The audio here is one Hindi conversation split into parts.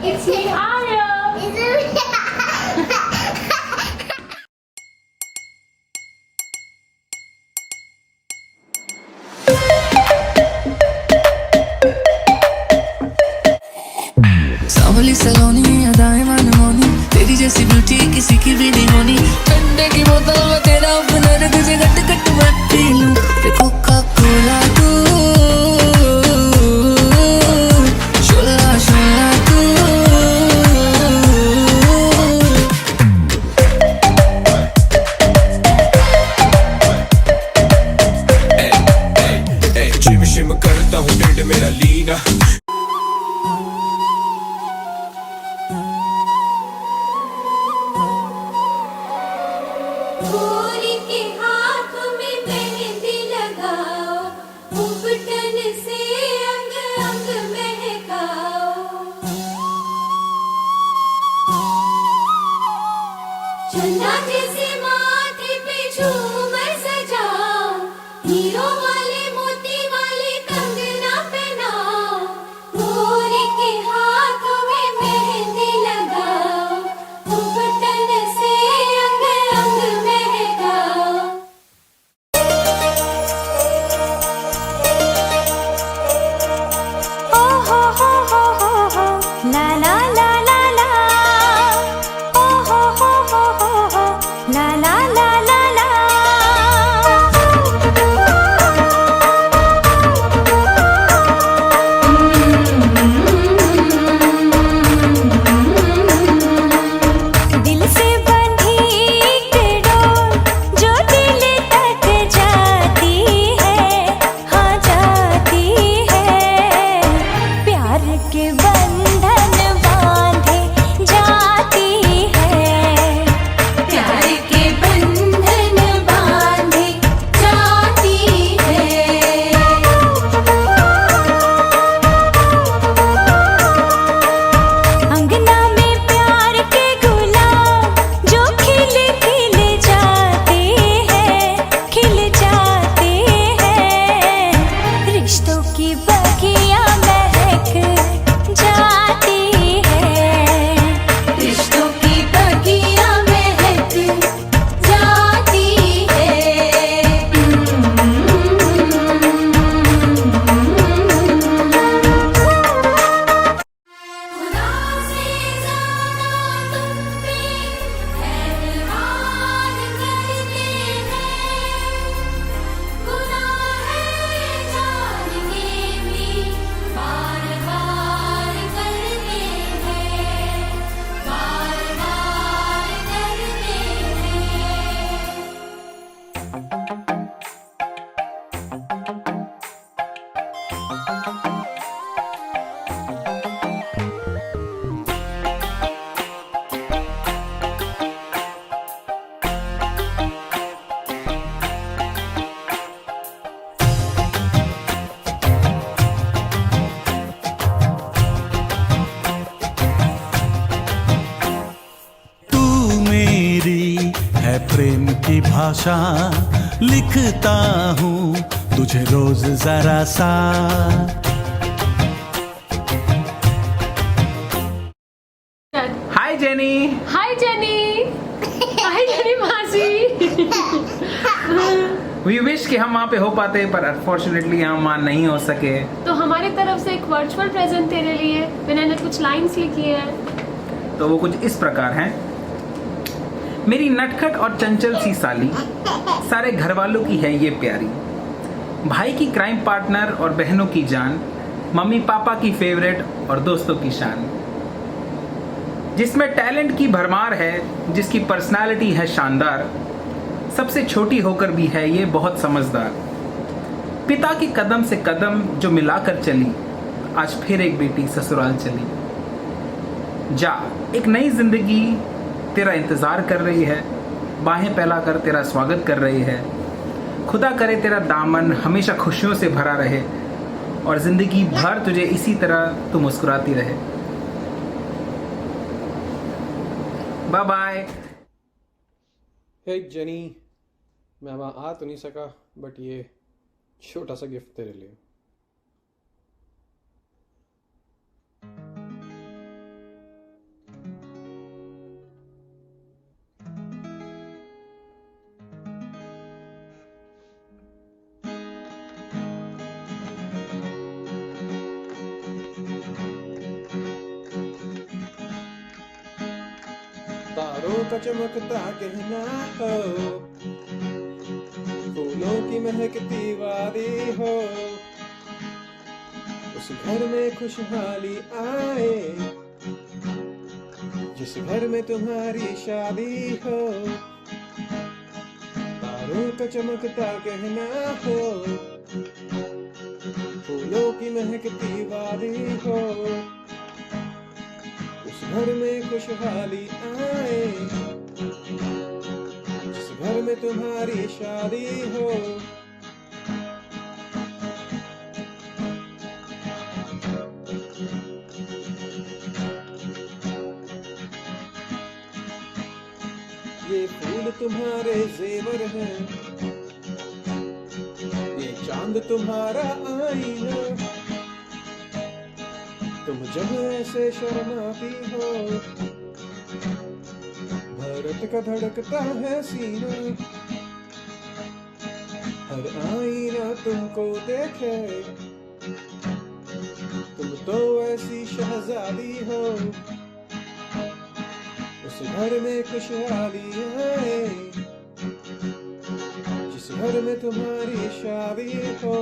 It's me, Arya. सांवली सलोनी अदाएं मनमोनी, तेरी जैसी ब्यूटी किसी की भी नहीं होनी। ठंडे की बोतल में तेरा ओपनर, तुझे गट गट मत पी लूं। कोका कोला तू, शोला शोला तू। जिम शिम करता हूँ ढिड मेरा लीना। गोरी के हाथ में मेहंदी लगाओ, उपटन से अंग अंग महकाओ। चंदा जैसे माथे पे झूमर सजाओ, हीरो वाले मोती वाले कंगना पहनाओ। गोरी के हाथ में मेहंदी लगाओ, उपटन से अंग अंग महकाओ। ओ हो ला ला ला ला ला। ओ हो ला ला ला ला ला। दिल से बंधी एक डोर जो दिल तक जाती है, हाँ जाती है। प्यार के बंधन बांधे जाती है, प्यार के बंधन बांधे जाती है। अंगना में प्यार के गुलाब जो खिल खिल जाते हैं, खिल जाते हैं। रिश्तों की बगिया महक जाती है, रिश्तों की बगिया महक जाती है। खुदा से ज़्यादा तुम पे एतबार करते हैं। गुनाह है जान के भी बार बार करते हैं, बार बार करते हैं। तू मेरी है प्रेम की भाषा, लिखता हूँ तुझे रोज जरा सा। हाय जेनी। हाय जेनी। हाय जेनी मासी। वी विश कि हम वहाँ पे हो पाते, पर अनफॉर्चुनेटली हम वहाँ नहीं हो सके। तो हमारी तरफ से एक वर्चुअल प्रेजेंट तेरे लिए मैंने कुछ लाइंस लिखी है। तो वो कुछ इस प्रकार हैं। मेरी नटखट और चंचल सी साली, सारे घर वालों की है ये प्यारी। भाई की क्राइम पार्टनर और बहनों की जान, मम्मी पापा की फेवरेट और दोस्तों की शान। जिसमें टैलेंट की भरमार है, जिसकी पर्सनालिटी है शानदार। सबसे छोटी होकर भी है ये बहुत समझदार। पिता की कदम से कदम जो मिलाकर चली, आज फिर एक बेटी ससुराल चली। जा, एक नई जिंदगी तेरा इंतजार कर रही है, बाहें फैलाकर तेरा स्वागत कर रही है। खुदा करे तेरा दामन हमेशा खुशियों से भरा रहे और जिंदगी भर तुझे इसी तरह तू मुस्कुराती रहे। Bye bye. हे जेनी, मैं वहाँ आ तो नहीं सका, बट ये छोटा सा गिफ्ट तेरे लिए। तारों का चमकता गहना हो, फूलों की महकती वादी हो, उस घर में खुशहाली आए जिस घर में तुम्हारी शादी हो। तारों का चमकता गहना हो, फूलों की महकती वादी हो, उस घर में खुशहाली आए जिस घर में तुम्हारी शादी हो। ये फूल तुम्हारे जेवर हैं, ये चांद तुम्हारा आईना, तुम जब ऐसे शर्माती हो, भारत का धड़कता है सीना, हर आईना तुमको देखे, तुम तो ऐसी शहजादी हो, उस घर में खुशहाली आए जिस घर में तुम्हारी शादी हो।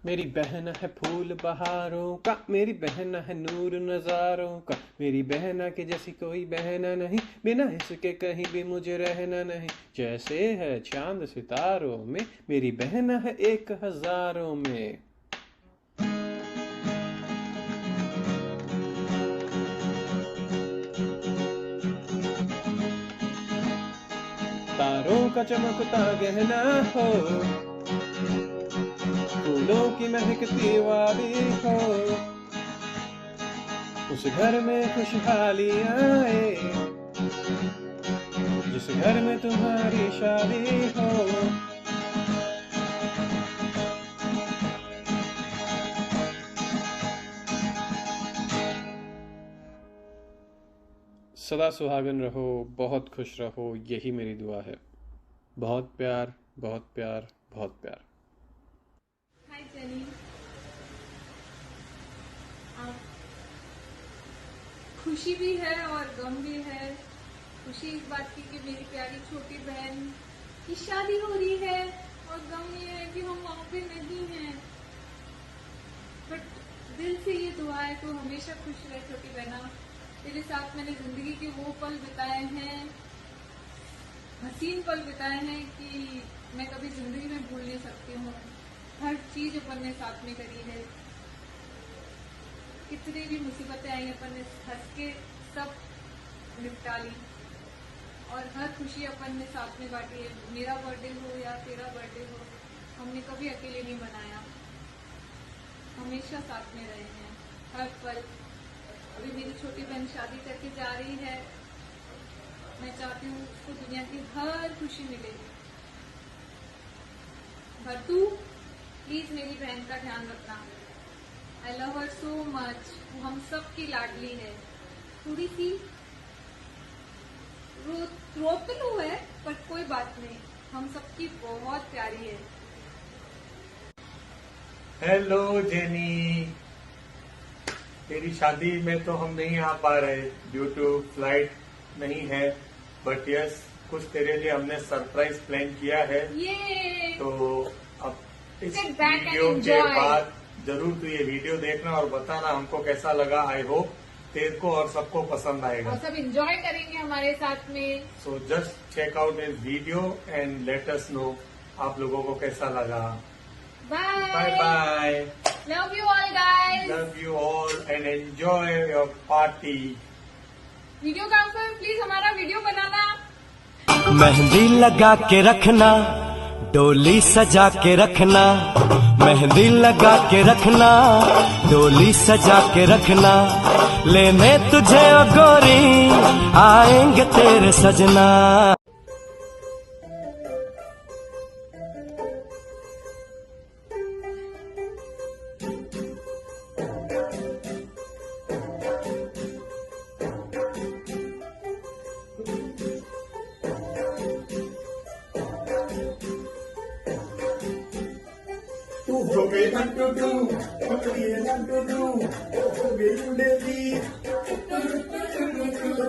मेरी बहन है फूल बहारों का, मेरी बहन है नूर नजारों का, मेरी बहना के जैसी कोई बहना नहीं, बिना इसके कहीं भी मुझे रहना नहीं। जैसे है चांद सितारों में, मेरी बहना है 1000 में। तारों का चमकता गहना हो, फूलों की महकती वादी हो, उस घर में खुशहाली आए जिस घर में तुम्हारी शादी हो। सदा सुहागन रहो, बहुत खुश रहो, यही मेरी दुआ है। बहुत प्यार, बहुत प्यार, बहुत प्यार। हाय जेनी, खुशी भी है और गम भी है। खुशी इस बात की कि मेरी प्यारी छोटी बहन की शादी हो रही है, और गम ये है कि हम वहाँ पे नहीं हैं। बट दिल से ये दुआ है तो हमेशा खुश रहे छोटी बहना। तेरे साथ मैंने जिंदगी के वो पल बिताए हैं, हसीन पल बिताए हैं कि मैं कभी जिंदगी में भूल नहीं सकती हूँ। हर चीज अपन ने साथ में करी है, कितनी भी मुसीबतें आई अपन ने हंस के सब निपटा ली, और हर खुशी अपन ने साथ में बांटी है। मेरा बर्थडे हो या तेरा बर्थडे हो, हमने कभी अकेले नहीं मनाया, हमेशा साथ में रहे हैं हर पल। अभी मेरी छोटी बहन शादी करके जा रही है, मैं चाहती हूँ उसको दुनिया की हर खुशी मिले। भट्टू प्लीज मेरी बहन का ध्यान रखना। I love her so much. वो हम सब की लाडली है। थोड़ी सी रोतलू है पर कोई बात नहीं, हम सबकी बहुत प्यारी है। हेलो जेनी, तेरी शादी में तो हम नहीं आ पा रहे ड्यू टू फ्लाइट नहीं है, बट यस कुछ तेरे लिए हमने सरप्राइज प्लान किया है। ये तो अब इस Sit back and वीडियो के enjoy. बाद जरूर तू ये वीडियो देखना और बताना हमको कैसा लगा। आई होप तेरे को और सबको पसंद आएगा। और सब एंजॉय करेंगे हमारे साथ में। So just check out this video and let us know आप लोगों को कैसा लगा। Bye bye bye, love you all guys. Love you all and enjoy your party. Videographer please हमारा वीडियो बनाना। मेहंदी लगा के रखना, डोली सजा के रखना, मेहंदी लगा के रखना, डोली सजा के रखना, लेने तुझे ओ गोरी आएंगे तेरे सजना। जोगे लड्डू जोगे उड़ेगी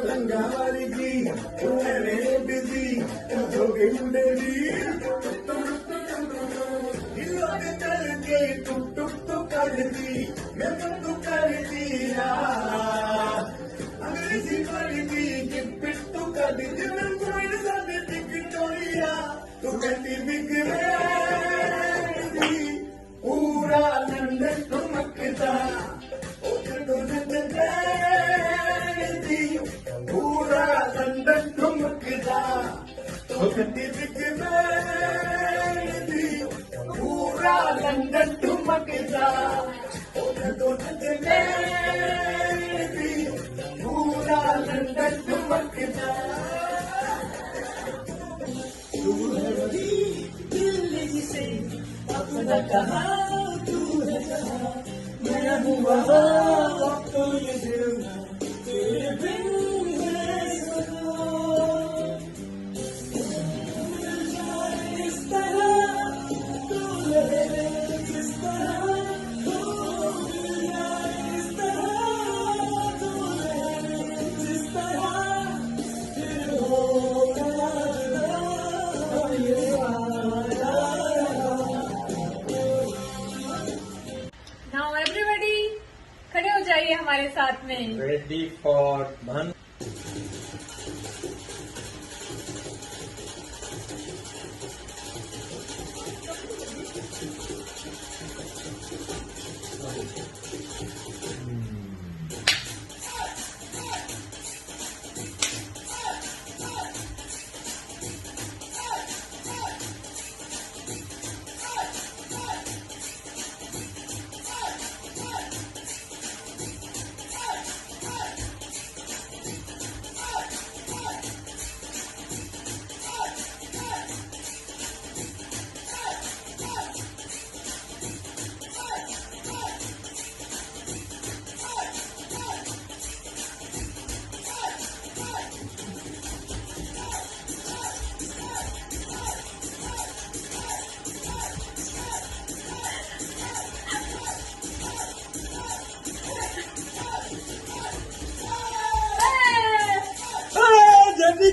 रंगा वाली मेरे बिजी जोगे उड़ेगी करके टुक टुक तो कर दी मैं तो कर दिया अंग्रेजी कर दी गिफ्ट तो कर दी मैं कोई सादे विक्टोरिया तू कहती बिगड़ी पूरा लंदन ठुमकता पूरा लंदन ठुमकता तो कहती बिगड़ी पूरा लंदन ठुमकता पूरा लंदन ठुमकता तू है वही दिल्ली से अपना कहा तू है कहा मैं हूँ वहाँ अब तो ये दिल तेरे बिन है सदा इस तरह तू रहे इस तरह तू इस तरह तू रहे जिस तरह फिर होगा ये नाउ एवरीबॉडी खड़े हो जाइए हमारे साथ में। रेडी फॉर वन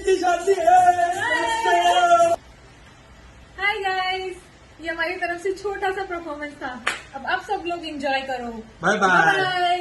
की शादी है। हाय गाइस, ये हमारी तरफ से छोटा सा परफॉर्मेंस था। अब आप सब लोग एंजॉय करो। Bye bye. बाय।